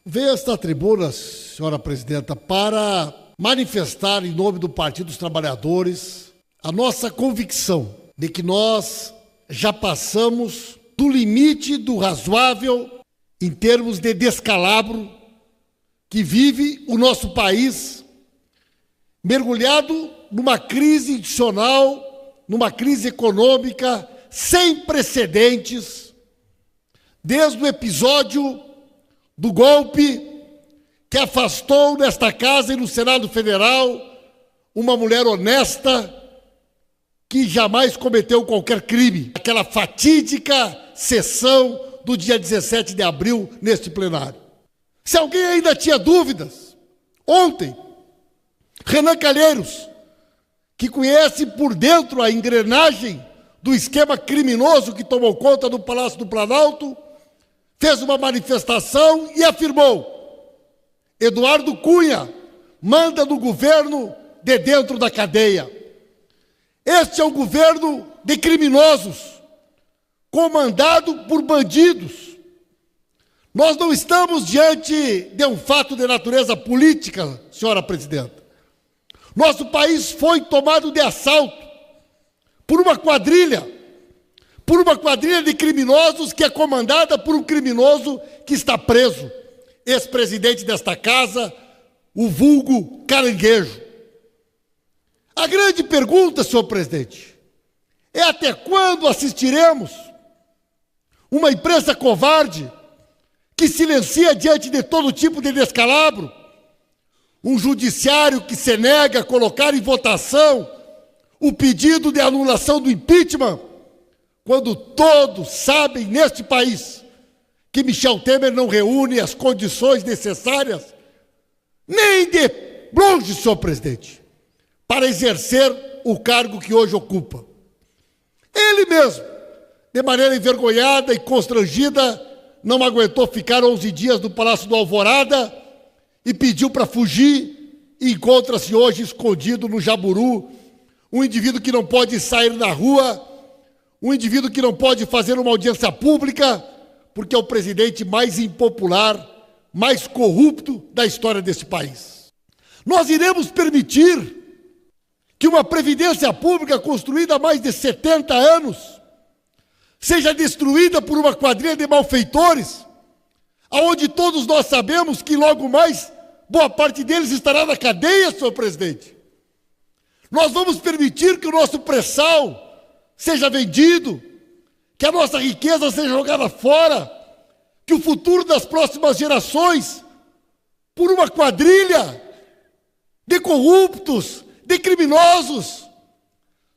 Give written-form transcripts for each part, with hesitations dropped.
Venho a esta tribuna, senhora presidenta, para manifestar em nome do Partido dos Trabalhadores a nossa convicção de que nós já passamos do limite do razoável em termos de descalabro que vive o nosso país, mergulhado numa crise institucional, numa crise econômica sem precedentes, desde o episódio do golpe que afastou nesta casa e no Senado Federal uma mulher honesta que jamais cometeu qualquer crime. Aquela fatídica sessão do dia 17 de abril neste plenário. Se alguém ainda tinha dúvidas, ontem, Renan Calheiros, que conhece por dentro a engrenagem do esquema criminoso que tomou conta do Palácio do Planalto, fez uma manifestação e afirmou: Eduardo Cunha manda no governo de dentro da cadeia. Este é um governo de criminosos, comandado por bandidos. Nós não estamos diante de um fato de natureza política, senhora presidenta. Nosso país foi tomado de assalto por uma quadrilha de criminosos que é comandada por um criminoso que está preso, ex-presidente desta casa, o vulgo Caranguejo. A grande pergunta, senhor presidente, é até quando assistiremos uma imprensa covarde que silencia diante de todo tipo de descalabro, um judiciário que se nega a colocar em votação o pedido de anulação do impeachment, quando todos sabem neste país que Michel Temer não reúne as condições necessárias, nem de longe, senhor presidente, para exercer o cargo que hoje ocupa. Ele mesmo, de maneira envergonhada e constrangida, não aguentou ficar 11 dias no Palácio do Alvorada e pediu para fugir e encontra-se hoje escondido no Jaburu, um indivíduo que não pode sair na rua, um indivíduo que não pode fazer uma audiência pública, porque é o presidente mais impopular, mais corrupto da história deste país. Nós iremos permitir que uma previdência pública construída há mais de 70 anos seja destruída por uma quadrilha de malfeitores, aonde todos nós sabemos que logo mais boa parte deles estará na cadeia, senhor presidente. Nós vamos permitir que o nosso pré-sal seja vendido, que a nossa riqueza seja jogada fora, que o futuro das próximas gerações, por uma quadrilha de corruptos, de criminosos.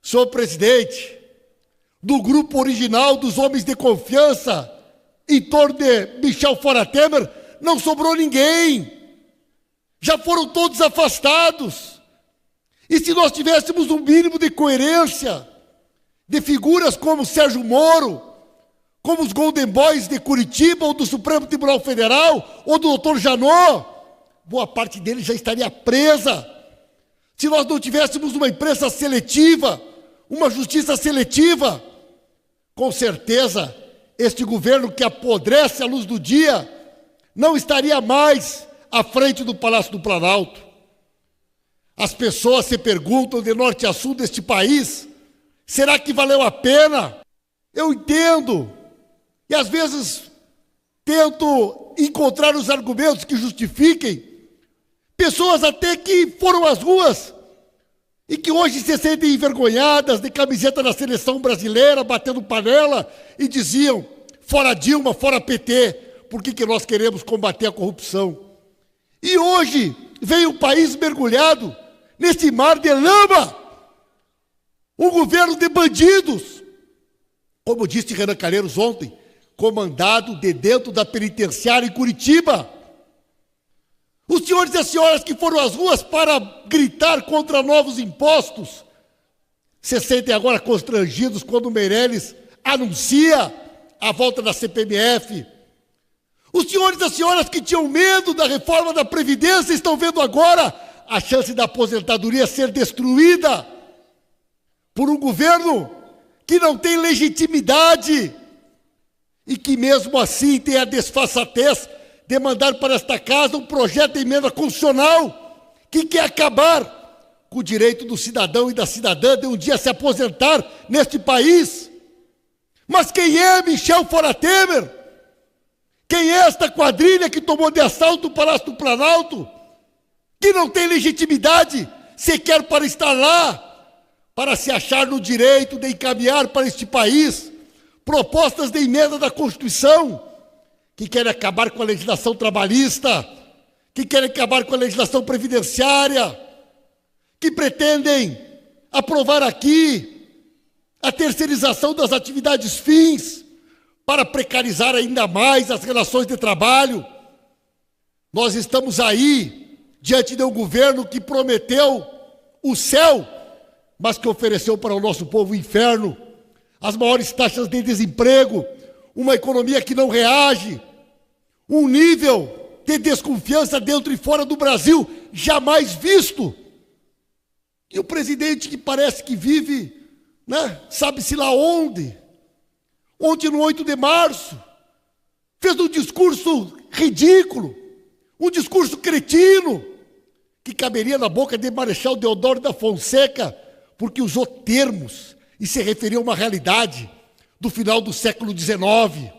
Senhor presidente, do grupo original dos homens de confiança em torno de Michel Temer, não sobrou ninguém. Já foram todos afastados. E se nós tivéssemos um mínimo de coerência, de figuras como Sérgio Moro, como os Golden Boys de Curitiba, ou do Supremo Tribunal Federal, ou do Dr. Janot, boa parte deles já estaria presa. Se nós não tivéssemos uma imprensa seletiva, uma justiça seletiva, com certeza este governo que apodrece à luz do dia não estaria mais à frente do Palácio do Planalto. As pessoas se perguntam de norte a sul deste país: será que valeu a pena? Eu entendo, e às vezes tento encontrar os argumentos que justifiquem pessoas até que foram às ruas e que hoje se sentem envergonhadas, de camiseta da seleção brasileira, batendo panela, e diziam: fora Dilma, fora PT, por que nós queremos combater a corrupção? E hoje vem o país mergulhado nesse mar de lama, um governo de bandidos, como disse Renan Calheiros ontem, comandado de dentro da penitenciária em Curitiba. Os senhores e as senhoras que foram às ruas para gritar contra novos impostos se sentem agora constrangidos quando o Meirelles anuncia a volta da CPMF. Os senhores e as senhoras que tinham medo da reforma da Previdência estão vendo agora a chance da aposentadoria ser destruída por um governo que não tem legitimidade e que mesmo assim tem a desfaçatez de mandar para esta casa um projeto de emenda constitucional que quer acabar com o direito do cidadão e da cidadã de um dia se aposentar neste país. Mas quem é Michel Fora Temer? Quem é esta quadrilha que tomou de assalto o Palácio do Planalto, que não tem legitimidade sequer para estar lá, para se achar no direito de encaminhar para este país propostas de emenda da Constituição, que querem acabar com a legislação trabalhista, que querem acabar com a legislação previdenciária, que pretendem aprovar aqui a terceirização das atividades fins para precarizar ainda mais as relações de trabalho. Nós estamos aí diante de um governo que prometeu o céu, mas que ofereceu para o nosso povo o inferno, as maiores taxas de desemprego, uma economia que não reage, um nível de desconfiança dentro e fora do Brasil jamais visto. E o presidente que parece que vive, sabe-se lá onde. Ontem, no 8 de março, fez um discurso ridículo, um discurso cretino, que caberia na boca de Marechal Deodoro da Fonseca, porque usou termos e se referiu a uma realidade do final do século XIX.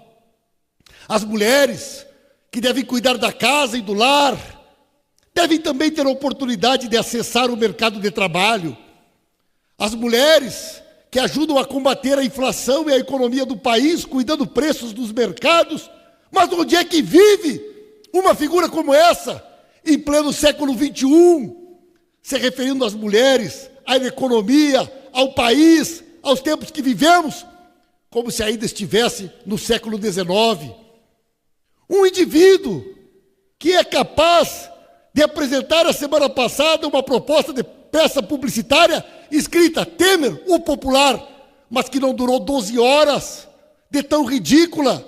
As mulheres que devem cuidar da casa e do lar, devem também ter a oportunidade de acessar o mercado de trabalho. As mulheres que ajudam a combater a inflação e a economia do país, cuidando preços dos mercados. Mas onde é que vive uma figura como essa, em pleno século XXI, se referindo às mulheres, à economia, ao país, aos tempos que vivemos, como se ainda estivesse no século XIX. Um indivíduo que é capaz de apresentar a semana passada uma proposta de peça publicitária escrita Temer, o popular, mas que não durou 12 horas, de tão ridícula,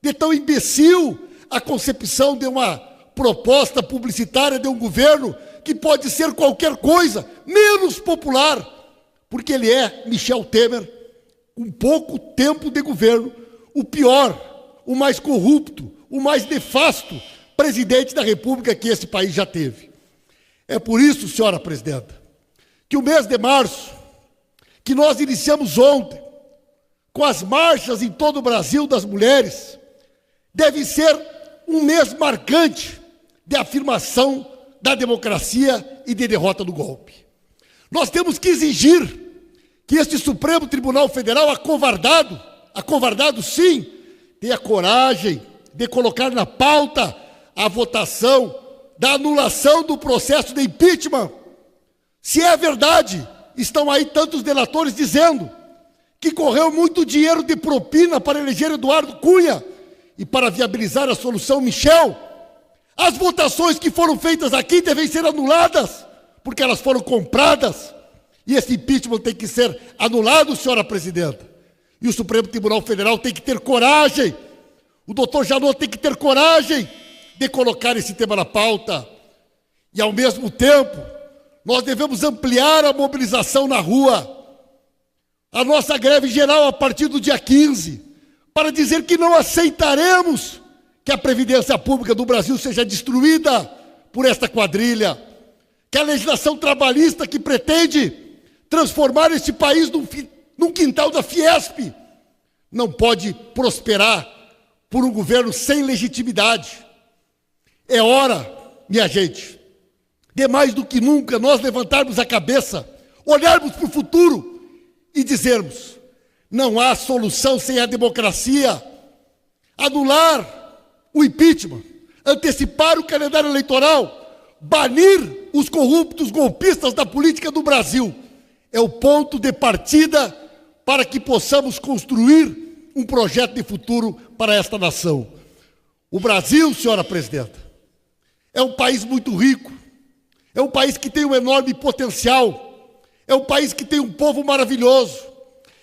de tão imbecil a concepção de uma proposta publicitária de um governo que pode ser qualquer coisa, menos popular, porque ele é Michel Temer, com pouco tempo de governo, o pior, o mais corrupto, o mais nefasto presidente da República que esse país já teve. É por isso, senhora presidenta, que o mês de março, que nós iniciamos ontem, com as marchas em todo o Brasil das mulheres, deve ser um mês marcante de afirmação da democracia e de derrota do golpe. Nós temos que exigir que este Supremo Tribunal Federal, acovardado sim, tenha coragem de colocar na pauta a votação da anulação do processo de impeachment. Se é verdade, estão aí tantos delatores dizendo que correu muito dinheiro de propina para eleger Eduardo Cunha e para viabilizar a solução Michel. As votações que foram feitas aqui devem ser anuladas, porque elas foram compradas. E esse impeachment tem que ser anulado, senhora presidenta. E o Supremo Tribunal Federal tem que ter coragem. O doutor Janot tem que ter coragem de colocar esse tema na pauta. E, ao mesmo tempo, nós devemos ampliar a mobilização na rua. A nossa greve geral a partir do dia 15, para dizer que não aceitaremos que a Previdência Pública do Brasil seja destruída por esta quadrilha, que a legislação trabalhista que pretende transformar este país num quintal da Fiesp não pode prosperar por um governo sem legitimidade. É hora, minha gente, de mais do que nunca nós levantarmos a cabeça, olharmos para o futuro e dizermos: não há solução sem a democracia. Anular o impeachment, antecipar o calendário eleitoral, banir os corruptos golpistas da política do Brasil, é o ponto de partida para que possamos construir um projeto de futuro para esta nação. O Brasil, senhora presidenta, é um país muito rico, é um país que tem um enorme potencial, é um país que tem um povo maravilhoso,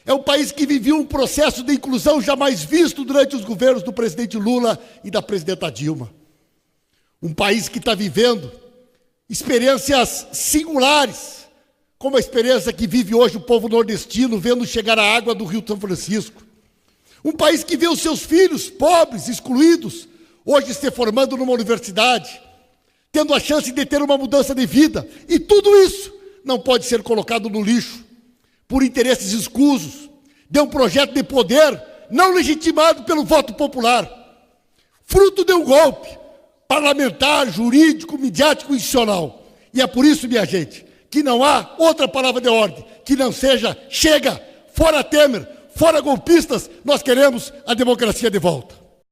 é um país que viveu um processo de inclusão jamais visto durante os governos do presidente Lula e da presidenta Dilma. Um país que está vivendo experiências singulares, como a experiência que vive hoje o povo nordestino, vendo chegar a água do Rio São Francisco. Um país que vê os seus filhos pobres, excluídos, hoje se formando numa universidade, tendo a chance de ter uma mudança de vida. E tudo isso não pode ser colocado no lixo por interesses escusos de um projeto de poder não legitimado pelo voto popular, fruto de um golpe parlamentar, jurídico, midiático e institucional. E é por isso, minha gente, que não há outra palavra de ordem que não seja chega, fora Temer, fora golpistas, nós queremos a democracia de volta.